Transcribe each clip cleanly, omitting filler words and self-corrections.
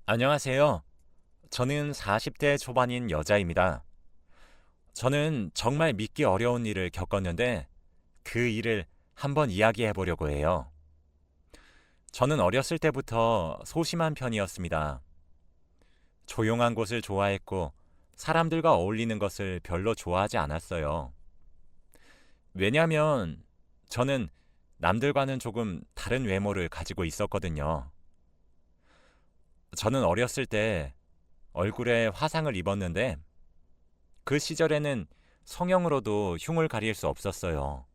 안녕하세요. 저는 40대 초반인 여자입니다. 저는 정말 믿기 어려운 일을 겪었는데 그 일을 한번 이야기해 보려고 해요. 저는 어렸을 때부터 소심한 편이었습니다. 조용한 곳을 좋아했고 사람들과 어울리는 것을 별로 좋아하지 않았어요. 왜냐하면 저는 남들과는 조금 다른 외모를 가지고 있었거든요. 저는 어렸을 때 얼굴에 화상을 입었는데 그 시절에는 성형으로도 흉을 가릴 수 없었어요.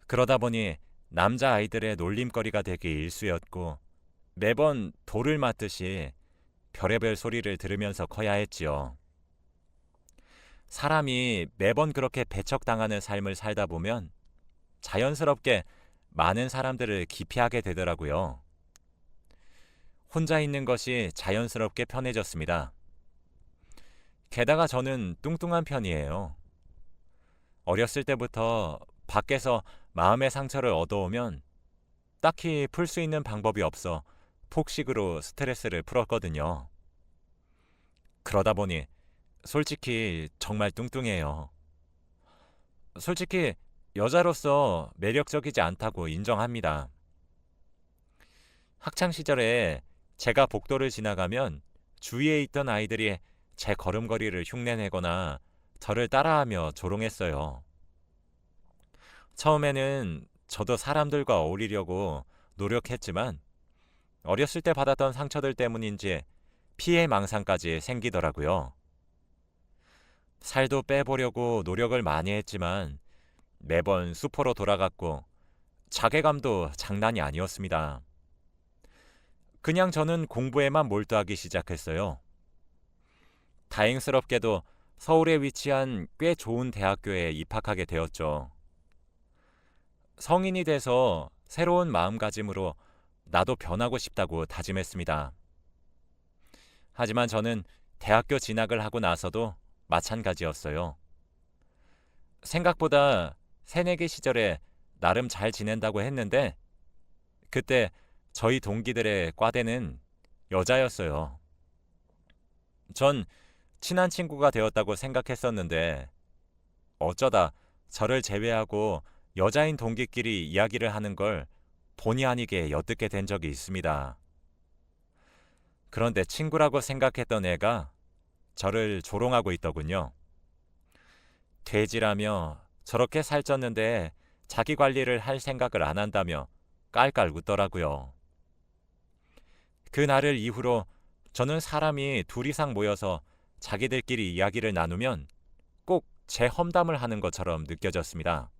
그러다 보니 남자아이들의 놀림거리가 되기 일쑤였고 매번 돌을 맞듯이 별의별 소리를 들으면서 커야 했지요. 사람이 매번 그렇게 배척당하는 삶을 살다 보면 자연스럽게 많은 사람들을 기피하게 되더라고요. 혼자 있는 것이 자연스럽게 편해졌습니다. 게다가 저는 뚱뚱한 편이에요. 어렸을 때부터 밖에서 마음의 상처를 얻어오면 딱히 풀 수 있는 방법이 없어 폭식으로 스트레스를 풀었거든요. 그러다 보니 솔직히 정말 뚱뚱해요. 솔직히 여자로서 매력적이지 않다고 인정합니다. 학창 시절에 제가 복도를 지나가면 주위에 있던 아이들이 제 걸음걸이를 흉내내거나 저를 따라하며 조롱했어요. 처음에는 저도 사람들과 어울리려고 노력했지만 어렸을 때 받았던 상처들 때문인지 피해 망상까지 생기더라고요. 살도 빼보려고 노력을 많이 했지만 매번 수포로 돌아갔고 자괴감도 장난이 아니었습니다. 그냥 저는 공부에만 몰두하기 시작했어요. 다행스럽게도 서울에 위치한 꽤 좋은 대학교에 입학하게 되었죠. 성인이 돼서 새로운 마음가짐으로 나도 변하고 싶다고 다짐했습니다. 하지만 저는 대학교 진학을 하고 나서도 마찬가지였어요. 생각보다 새내기 시절에 나름 잘 지낸다고 했는데 그때 저희 동기들의 과대는 여자였어요. 전 친한 친구가 되었다고 생각했었는데 어쩌다 저를 제외하고 여자인 동기끼리 이야기를 하는 걸 본의 아니게 엿듣게 된 적이 있습니다. 그런데 친구라고 생각했던 애가 저를 조롱하고 있더군요. 돼지라며 저렇게 살쪘는데 자기 관리를 할 생각을 안 한다며 깔깔 웃더라고요. 그날을 이후로 저는 사람이 둘 이상 모여서 자기들끼리 이야기를 나누면 꼭 제 험담을 하는 것처럼 느껴졌습니다.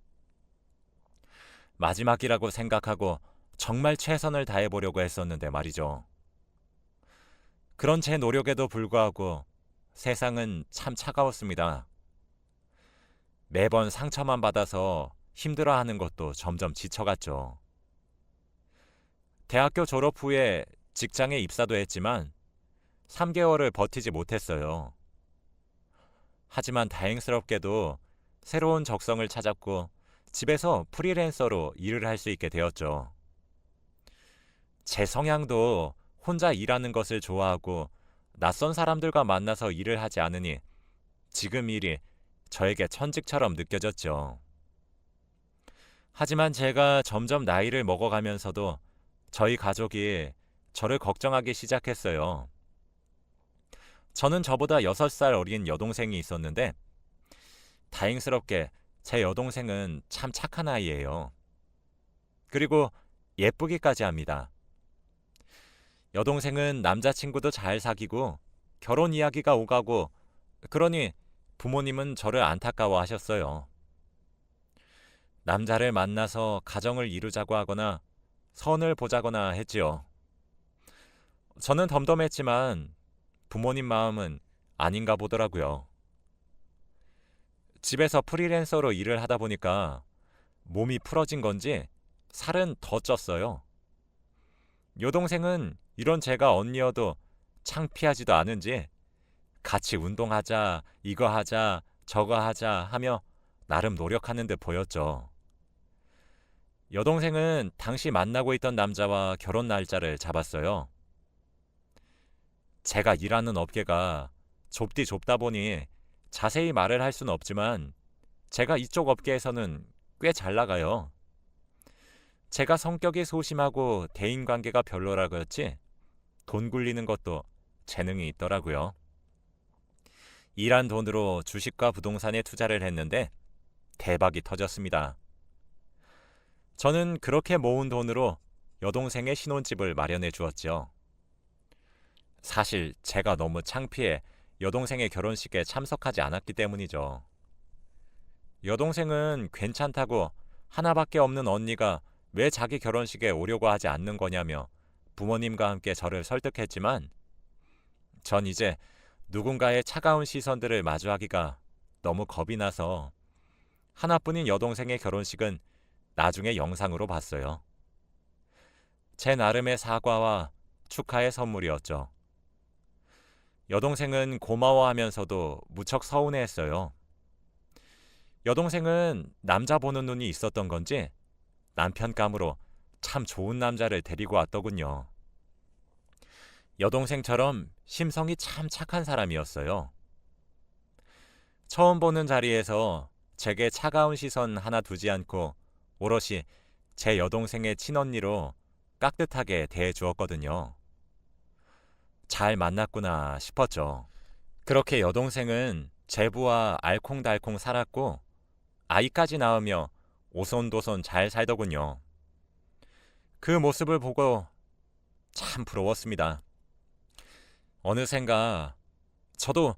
마지막이라고 생각하고 정말 최선을 다해보려고 했었는데 말이죠. 그런 제 노력에도 불구하고 세상은 참 차가웠습니다. 매번 상처만 받아서 힘들어하는 것도 점점 지쳐갔죠. 대학교 졸업 후에 직장에 입사도 했지만 3개월을 버티지 못했어요. 하지만 다행스럽게도 새로운 적성을 찾았고 집에서 프리랜서로 일을 할 수 있게 되었죠. 제 성향도 혼자 일하는 것을 좋아하고 낯선 사람들과 만나서 일을 하지 않으니 지금 일이 저에게 천직처럼 느껴졌죠. 하지만 제가 점점 나이를 먹어가면서도 저희 가족이 저를 걱정하기 시작했어요. 저는 저보다 6살 어린 여동생이 있었는데 다행스럽게 제 여동생은 참 착한 아이예요. 그리고 예쁘기까지 합니다. 여동생은 남자친구도 잘 사귀고 결혼 이야기가 오가고 그러니 부모님은 저를 안타까워 하셨어요. 남자를 만나서 가정을 이루자고 하거나 선을 보자거나 했지요. 저는 덤덤했지만 부모님 마음은 아닌가 보더라고요. 집에서 프리랜서로 일을 하다 보니까 몸이 풀어진 건지 살은 더 쪘어요. 여동생은 이런 제가 언니여도 창피하지도 않은지 같이 운동하자, 이거 하자, 저거 하자 하며 나름 노력하는 듯 보였죠. 여동생은 당시 만나고 있던 남자와 결혼 날짜를 잡았어요. 제가 일하는 업계가 좁디 좁다 보니 자세히 말을 할 수는 없지만 제가 이쪽 업계에서는 꽤 잘 나가요. 제가 성격이 소심하고 대인관계가 별로라 그렇지 돈 굴리는 것도 재능이 있더라고요. 일한 돈으로 주식과 부동산에 투자를 했는데 대박이 터졌습니다. 저는 그렇게 모은 돈으로 여동생의 신혼집을 마련해 주었죠. 사실 제가 너무 창피해 여동생의 결혼식에 참석하지 않았기 때문이죠. 여동생은 괜찮다고 하나밖에 없는 언니가 왜 자기 결혼식에 오려고 하지 않는 거냐며 부모님과 함께 저를 설득했지만 전 이제 누군가의 차가운 시선들을 마주하기가 너무 겁이 나서 하나뿐인 여동생의 결혼식은 나중에 영상으로 봤어요. 제 나름의 사과와 축하의 선물이었죠. 여동생은 고마워하면서도 무척 서운해했어요. 여동생은 남자 보는 눈이 있었던 건지 남편감으로 참 좋은 남자를 데리고 왔더군요. 여동생처럼 심성이 참 착한 사람이었어요. 처음 보는 자리에서 제게 차가운 시선 하나 두지 않고 오롯이 제 여동생의 친언니로 깍듯하게 대해주었거든요. 잘 만났구나 싶었죠. 그렇게 여동생은 제부와 알콩달콩 살았고 아이까지 낳으며 오손도손 잘 살더군요. 그 모습을 보고 참 부러웠습니다. 어느샌가 저도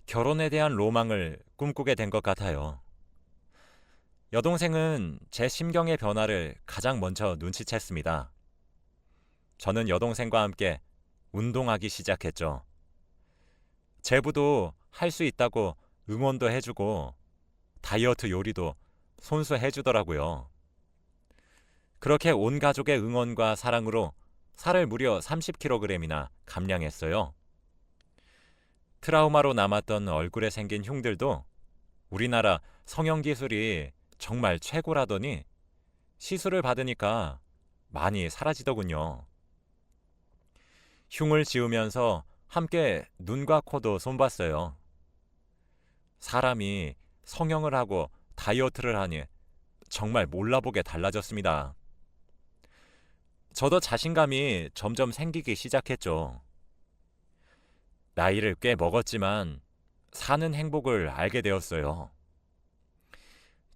결혼에 대한 로망을 꿈꾸게 된 것 같아요. 여동생은 제 심경의 변화를 가장 먼저 눈치챘습니다. 저는 여동생과 함께 운동하기 시작했죠. 제부도 할 수 있다고 응원도 해주고 다이어트 요리도 손수 해주더라고요. 그렇게 온 가족의 응원과 사랑으로 살을 무려 30kg이나 감량했어요. 트라우마로 남았던 얼굴에 생긴 흉들도 우리나라 성형기술이 정말 최고라더니 시술을 받으니까 많이 사라지더군요. 흉을 지우면서 함께 눈과 코도 손봤어요. 사람이 성형을 하고 다이어트를 하니 정말 몰라보게 달라졌습니다. 저도 자신감이 점점 생기기 시작했죠. 나이를 꽤 먹었지만 사는 행복을 알게 되었어요.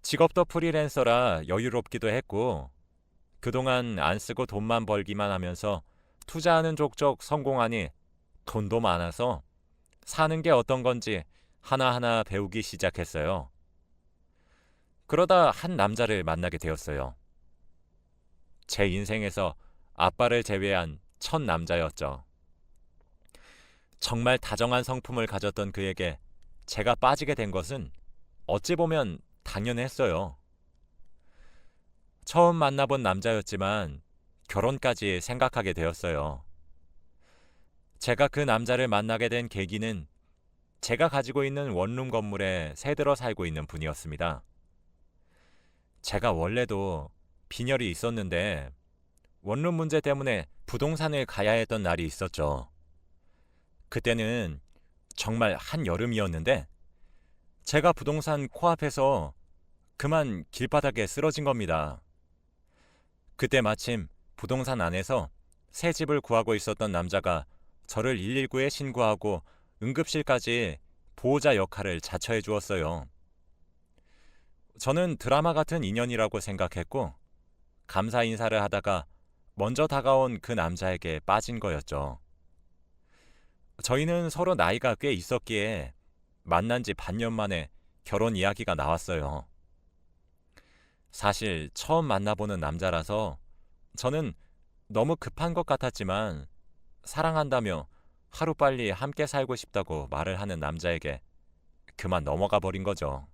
직업도 프리랜서라 여유롭기도 했고 그동안 안 쓰고 돈만 벌기만 하면서 투자하는 족족 성공하니 돈도 많아서 사는 게 어떤 건지 하나하나 배우기 시작했어요. 그러다 한 남자를 만나게 되었어요. 제 인생에서 아빠를 제외한 첫 남자였죠. 정말 다정한 성품을 가졌던 그에게 제가 빠지게 된 것은 어찌 보면 당연했어요. 처음 만나본 남자였지만 결혼까지 생각하게 되었어요. 제가 그 남자를 만나게 된 계기는 제가 가지고 있는 원룸 건물에 새들어 살고 있는 분이었습니다. 제가 원래도 빈혈이 있었는데 원룸 문제 때문에 부동산을 가야 했던 날이 있었죠. 그때는 정말 한여름이었는데 제가 부동산 코앞에서 그만 길바닥에 쓰러진 겁니다. 그때 마침 부동산 안에서 새 집을 구하고 있었던 남자가 저를 119에 신고하고 응급실까지 보호자 역할을 자처해 주었어요. 저는 드라마 같은 인연이라고 생각했고 감사 인사를 하다가 먼저 다가온 그 남자에게 빠진 거였죠. 저희는 서로 나이가 꽤 있었기에 만난 지 반년 만에 결혼 이야기가 나왔어요. 사실 처음 만나보는 남자라서 저는 너무 급한 것 같았지만 사랑한다며 하루빨리 함께 살고 싶다고 말을 하는 남자에게 그만 넘어가 버린 거죠.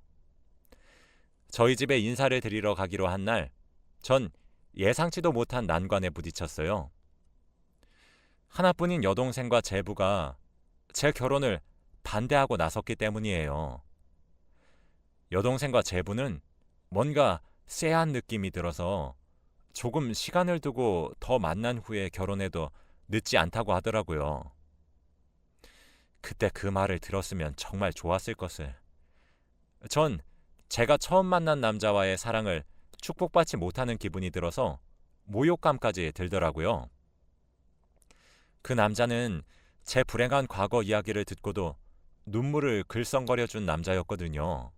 저희 집에 인사를 드리러 가기로 한 날, 전 예상치도 못한 난관에 부딪혔어요. 하나뿐인 여동생과 제부가 제 결혼을 반대하고 나섰기 때문이에요. 여동생과 제부는 뭔가 쎄한 느낌이 들어서 조금 시간을 두고 더 만난 후에 결혼해도 늦지 않다고 하더라고요. 그때 그 말을 들었으면 정말 좋았을 것을. 전 제가 처음 만난 남자와의 사랑을 축복받지 못하는 기분이 들어서 모욕감까지 들더라고요. 그 남자는 제 불행한 과거 이야기를 듣고도 눈물을 글썽거려준 남자였거든요.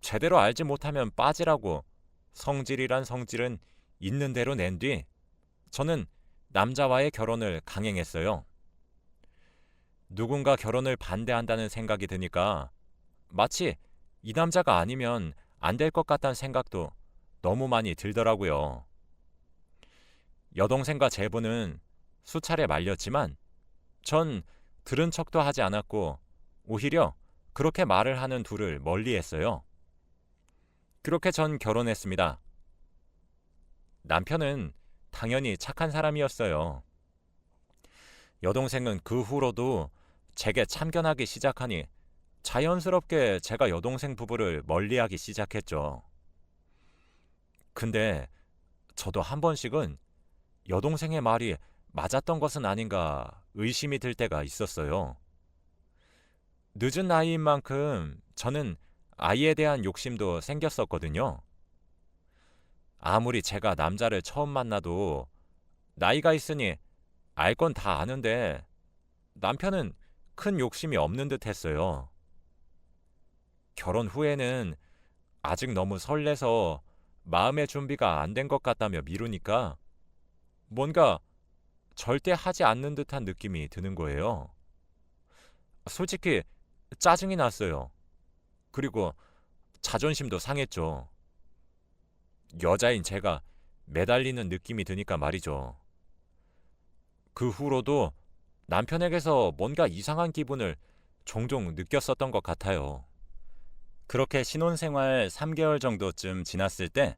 제대로 알지 못하면 빠지라고 성질이란 성질은 있는 대로 낸 뒤 저는 남자와의 결혼을 강행했어요. 누군가 결혼을 반대한다는 생각이 드니까 마치 이 남자가 아니면 안 될 것 같다는 생각도 너무 많이 들더라고요. 여동생과 제부는 수차례 말렸지만 전 들은 척도 하지 않았고 오히려 그렇게 말을 하는 둘을 멀리했어요. 그렇게 전 결혼했습니다. 남편은 당연히 착한 사람이었어요. 여동생은 그 후로도 제게 참견하기 시작하니 자연스럽게 제가 여동생 부부를 멀리하기 시작했죠. 근데 저도 한 번씩은 여동생의 말이 맞았던 것은 아닌가 의심이 들 때가 있었어요. 늦은 나이인 만큼 저는 아이에 대한 욕심도 생겼었거든요. 아무리 제가 남자를 처음 만나도 나이가 있으니 알 건 다 아는데 남편은 큰 욕심이 없는 듯 했어요. 결혼 후에는 아직 너무 설레서 마음의 준비가 안 된 것 같다며 미루니까 뭔가 절대 하지 않는 듯한 느낌이 드는 거예요. 솔직히 짜증이 났어요. 그리고 자존심도 상했죠. 여자인 제가 매달리는 느낌이 드니까 말이죠. 그 후로도 남편에게서 뭔가 이상한 기분을 종종 느꼈었던 것 같아요. 그렇게 신혼생활 3개월 정도쯤 지났을 때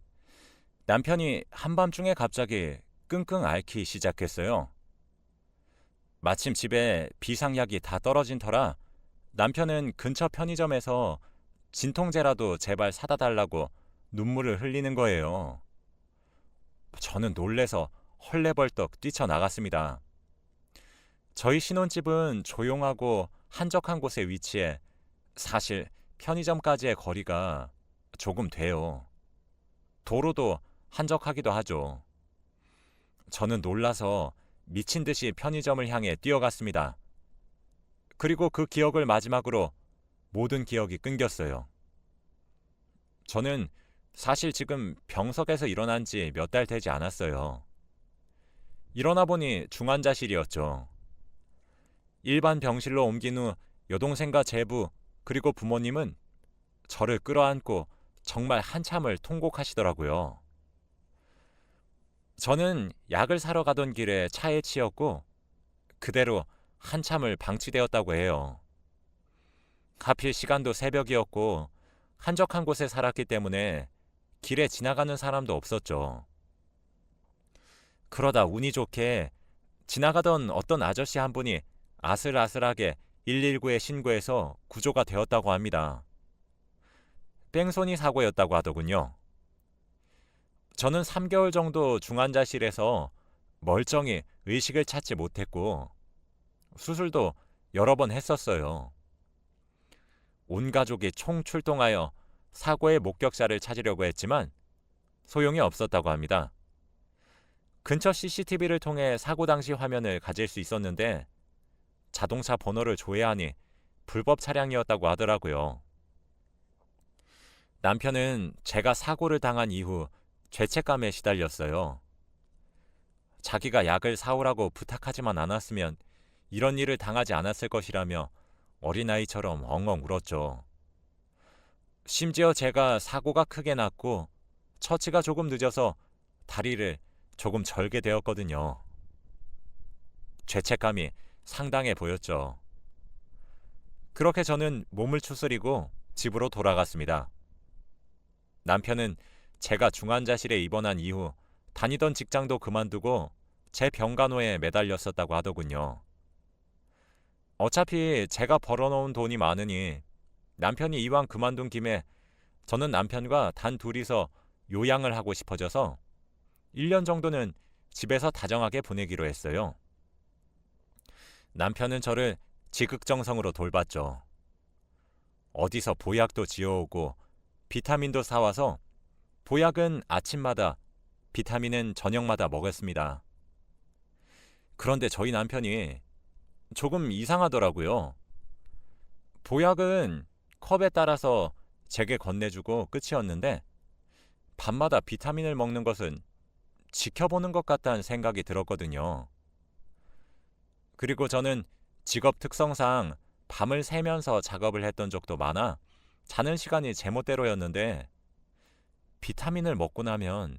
남편이 한밤중에 갑자기 끙끙 앓기 시작했어요. 마침 집에 비상약이 다 떨어진 터라 남편은 근처 편의점에서 진통제라도 제발 사다 달라고 눈물을 흘리는 거예요. 저는 놀래서 헐레벌떡 뛰쳐나갔습니다. 저희 신혼집은 조용하고 한적한 곳에 위치해 사실 편의점까지의 거리가 조금 돼요. 도로도 한적하기도 하죠. 저는 놀라서 미친 듯이 편의점을 향해 뛰어갔습니다. 그리고 그 기억을 마지막으로 모든 기억이 끊겼어요. 저는 사실 지금 병석에서 일어난 지 몇 달 되지 않았어요. 일어나 보니 중환자실이었죠. 일반 병실로 옮긴 후 여동생과 제부 그리고 부모님은 저를 끌어안고 정말 한참을 통곡하시더라고요. 저는 약을 사러 가던 길에 차에 치였고 그대로 한참을 방치되었다고 해요. 하필 시간도 새벽이었고 한적한 곳에 살았기 때문에 길에 지나가는 사람도 없었죠. 그러다 운이 좋게 지나가던 어떤 아저씨 한 분이 아슬아슬하게 119에 신고해서 구조가 되었다고 합니다. 뺑소니 사고였다고 하더군요. 저는 3개월 정도 중환자실에서 멀쩡히 의식을 찾지 못했고 수술도 여러 번 했었어요. 온 가족이 총출동하여 사고의 목격자를 찾으려고 했지만 소용이 없었다고 합니다. 근처 CCTV를 통해 사고 당시 화면을 가질 수 있었는데 자동차 번호를 조회하니 불법 차량이었다고 하더라고요. 남편은 제가 사고를 당한 이후 죄책감에 시달렸어요. 자기가 약을 사오라고 부탁하지만 않았으면 이런 일을 당하지 않았을 것이라며 어린아이처럼 엉엉 울었죠. 심지어 제가 사고가 크게 났고 처치가 조금 늦어서 다리를 조금 절게 되었거든요. 죄책감이 상당해 보였죠. 그렇게 저는 몸을 추스리고 집으로 돌아갔습니다. 남편은 제가 중환자실에 입원한 이후 다니던 직장도 그만두고 제 병간호에 매달렸었다고 하더군요. 어차피 제가 벌어놓은 돈이 많으니 남편이 이왕 그만둔 김에 저는 남편과 단 둘이서 요양을 하고 싶어져서 1년 정도는 집에서 다정하게 보내기로 했어요. 남편은 저를 지극정성으로 돌봤죠. 어디서 보약도 지어오고 비타민도 사와서 보약은 아침마다, 비타민은 저녁마다 먹었습니다. 그런데 저희 남편이 조금 이상하더라고요. 보약은 컵에 따라서 제게 건네주고 끝이었는데 밤마다 비타민을 먹는 것은 지켜보는 것 같다는 생각이 들었거든요. 그리고 저는 직업 특성상 밤을 새면서 작업을 했던 적도 많아 자는 시간이 제멋대로였는데 비타민을 먹고 나면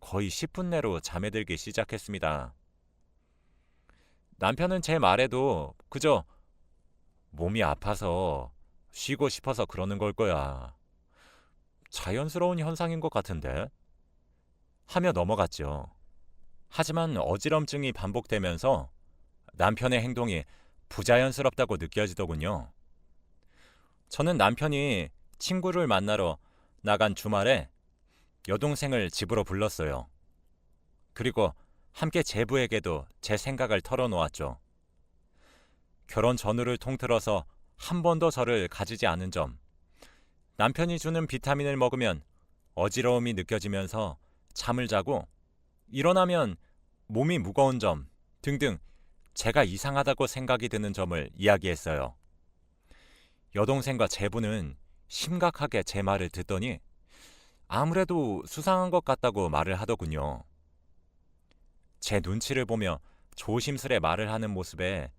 거의 10분 내로 잠에 들기 시작했습니다. 남편은 제 말에도 그저 몸이 아파서 쉬고 싶어서 그러는 걸 거야. 자연스러운 현상인 것 같은데? 하며 넘어갔죠. 하지만 어지럼증이 반복되면서 남편의 행동이 부자연스럽다고 느껴지더군요. 저는 남편이 친구를 만나러 나간 주말에 여동생을 집으로 불렀어요. 그리고 함께 제부에게도 제 생각을 털어놓았죠. 결혼 전후를 통틀어서 한 번도 저를 가지지 않은 점, 남편이 주는 비타민을 먹으면 어지러움이 느껴지면서 잠을 자고 일어나면 몸이 무거운 점 등등 제가 이상하다고 생각이 드는 점을 이야기했어요. 여동생과 제부는 심각하게 제 말을 듣더니 아무래도 수상한 것 같다고 말을 하더군요. 제 눈치를 보며 조심스레 말을 하는 모습에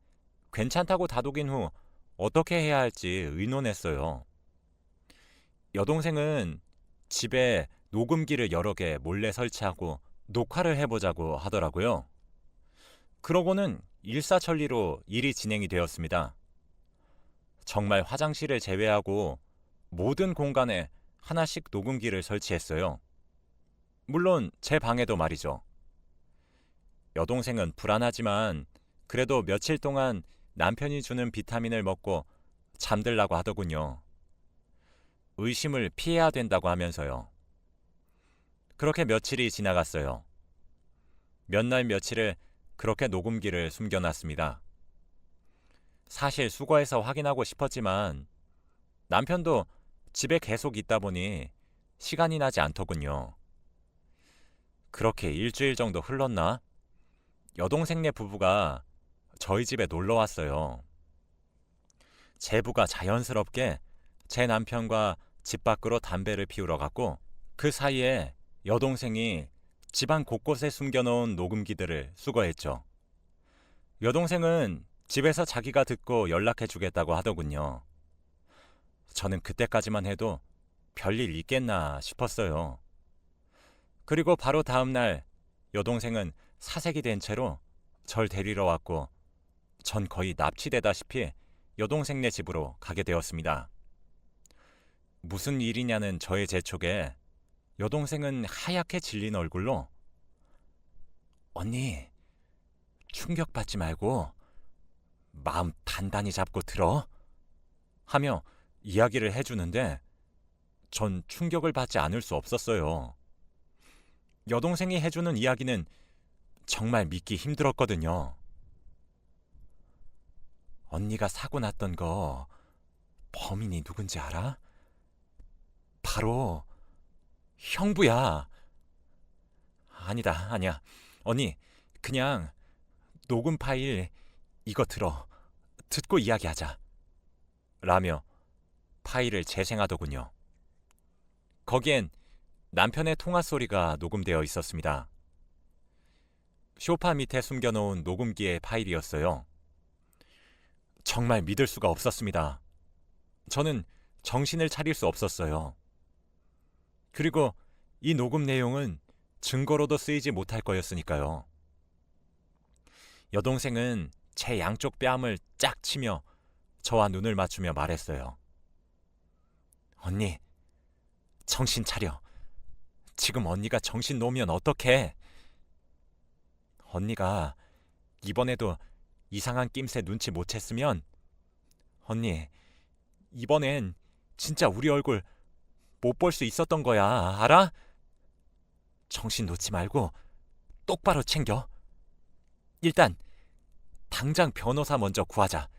괜찮다고 다독인 후 어떻게 해야 할지 의논했어요. 여동생은 집에 녹음기를 여러 개 몰래 설치하고 녹화를 해보자고 하더라고요. 그러고는 일사천리로 일이 진행이 되었습니다. 정말 화장실을 제외하고 모든 공간에 하나씩 녹음기를 설치했어요. 물론 제 방에도 말이죠. 여동생은 불안하지만 그래도 며칠 동안 남편이 주는 비타민을 먹고 잠들라고 하더군요. 의심을 피해야 된다고 하면서요. 그렇게 며칠이 지나갔어요. 몇 날 며칠을 그렇게 녹음기를 숨겨놨습니다. 사실 수거해서 확인하고 싶었지만 남편도 집에 계속 있다 보니 시간이 나지 않더군요. 그렇게 일주일 정도 흘렀나? 여동생네 부부가 저희 집에 놀러 왔어요. 제부가 자연스럽게 제 남편과 집 밖으로 담배를 피우러 갔고 그 사이에 여동생이 집안 곳곳에 숨겨놓은 녹음기들을 수거했죠. 여동생은 집에서 자기가 듣고 연락해 주겠다고 하더군요. 저는 그때까지만 해도 별일 있겠나 싶었어요. 그리고 바로 다음 날 여동생은 사색이 된 채로 절 데리러 왔고 전 거의 납치되다시피 여동생네 집으로 가게 되었습니다. 무슨 일이냐는 저의 재촉에 여동생은 하얗게 질린 얼굴로 언니, 충격받지 말고 마음 단단히 잡고 들어 하며 이야기를 해주는데 전 충격을 받지 않을 수 없었어요. 여동생이 해주는 이야기는 정말 믿기 힘들었거든요. 언니가 사고 났던 거 범인이 누군지 알아? 바로 형부야. 아니야. 언니, 그냥 녹음 파일 이거 들어. 듣고 이야기하자. 라며 파일을 재생하더군요. 거기엔 남편의 통화 소리가 녹음되어 있었습니다. 소파 밑에 숨겨놓은 녹음기의 파일이었어요. 정말 믿을 수가 없었습니다. 저는 정신을 차릴 수 없었어요. 그리고 이 녹음 내용은 증거로도 쓰이지 못할 거였으니까요. 여동생은 제 양쪽 뺨을 짝 치며 저와 눈을 맞추며 말했어요. 언니, 정신 차려. 지금 언니가 정신 놓으면 어떡해? 언니가 이번에도 이상한 낌새 눈치 못 챘으면 언니, 이번엔 진짜 우리 얼굴 못 볼 수 있었던 거야. 알아? 정신 놓지 말고 똑바로 챙겨. 일단 당장 변호사 먼저 구하자.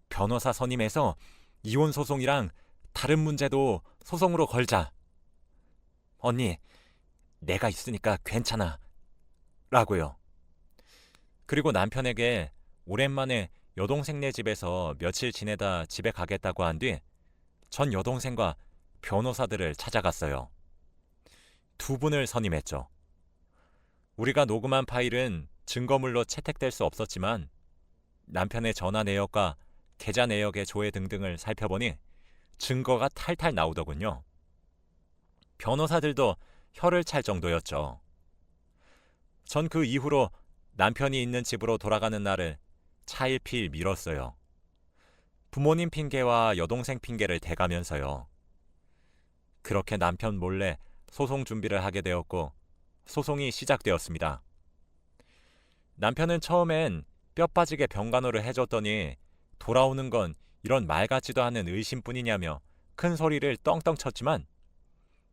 변호사 선임해서 이혼 소송이랑 다른 문제도 소송으로 걸자. 언니, 내가 있으니까 괜찮아. 라고요. 그리고 남편에게 오랜만에 여동생네 집에서 며칠 지내다 집에 가겠다고 한 뒤 전 여동생과 변호사들을 찾아갔어요. 두 분을 선임했죠. 우리가 녹음한 파일은 증거물로 채택될 수 없었지만 남편의 전화 내역과 계좌 내역의 조회 등등을 살펴보니 증거가 탈탈 나오더군요. 변호사들도 혀를 찰 정도였죠. 전 그 이후로 남편이 있는 집으로 돌아가는 날을 차일피일 미뤘어요. 부모님 핑계와 여동생 핑계를 대가면서요. 그렇게 남편 몰래 소송 준비를 하게 되었고 소송이 시작되었습니다. 남편은 처음엔 뼈 빠지게 병간호를 해줬더니 돌아오는 건 이런 말 같지도 않은 의심뿐이냐며 큰 소리를 떵떵 쳤지만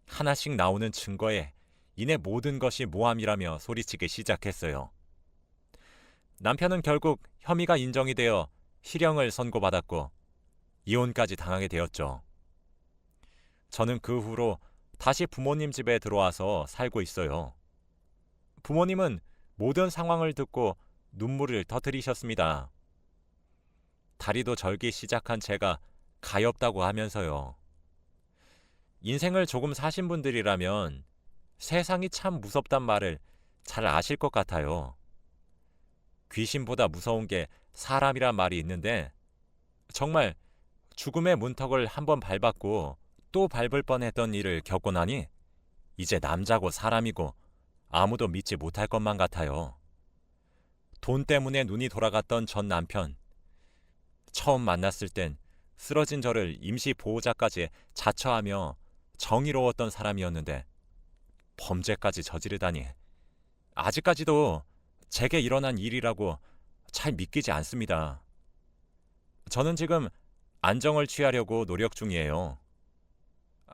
하나씩 나오는 증거에 이내 모든 것이 모함이라며 소리치기 시작했어요. 남편은 결국 혐의가 인정이 되어 실형을 선고받았고 이혼까지 당하게 되었죠. 저는 그 후로 다시 부모님 집에 들어와서 살고 있어요. 부모님은 모든 상황을 듣고 눈물을 터뜨리셨습니다. 다리도 절기 시작한 제가 가엾다고 하면서요. 인생을 조금 사신 분들이라면 세상이 참 무섭단 말을 잘 아실 것 같아요. 귀신보다 무서운 게 사람이란 말이 있는데 정말 죽음의 문턱을 한번 밟았고 또 밟을 뻔했던 일을 겪고 나니 이제 남자고 사람이고 아무도 믿지 못할 것만 같아요. 돈 때문에 눈이 돌아갔던 전 남편. 처음 만났을 땐 쓰러진 저를 임시 보호자까지 자처하며 정의로웠던 사람이었는데 범죄까지 저지르다니 아직까지도 제게 일어난 일이라고 잘 믿기지 않습니다. 저는 지금 안정을 취하려고 노력 중이에요.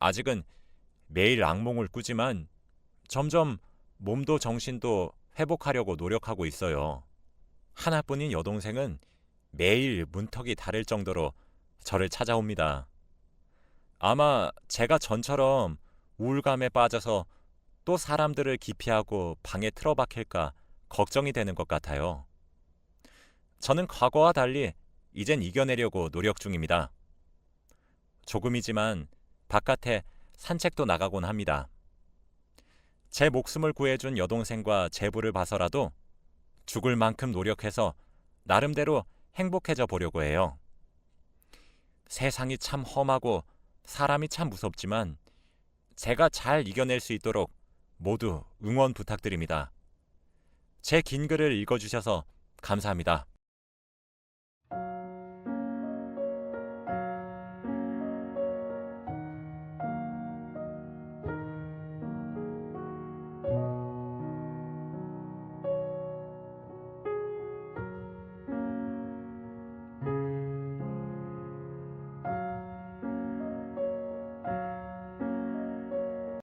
아직은 매일 악몽을 꾸지만 점점 몸도 정신도 회복하려고 노력하고 있어요. 하나뿐인 여동생은 매일 문턱이 다를 정도로 저를 찾아옵니다. 아마 제가 전처럼 우울감에 빠져서 또 사람들을 기피하고 방에 틀어박힐까 걱정이 되는 것 같아요. 저는 과거와 달리 이젠 이겨내려고 노력 중입니다. 조금이지만 바깥에 산책도 나가곤 합니다. 제 목숨을 구해준 여동생과 제부를 봐서라도 죽을 만큼 노력해서 나름대로 행복해져 보려고 해요. 세상이 참 험하고 사람이 참 무섭지만 제가 잘 이겨낼 수 있도록 모두 응원 부탁드립니다. 제 긴 글을 읽어주셔서 감사합니다.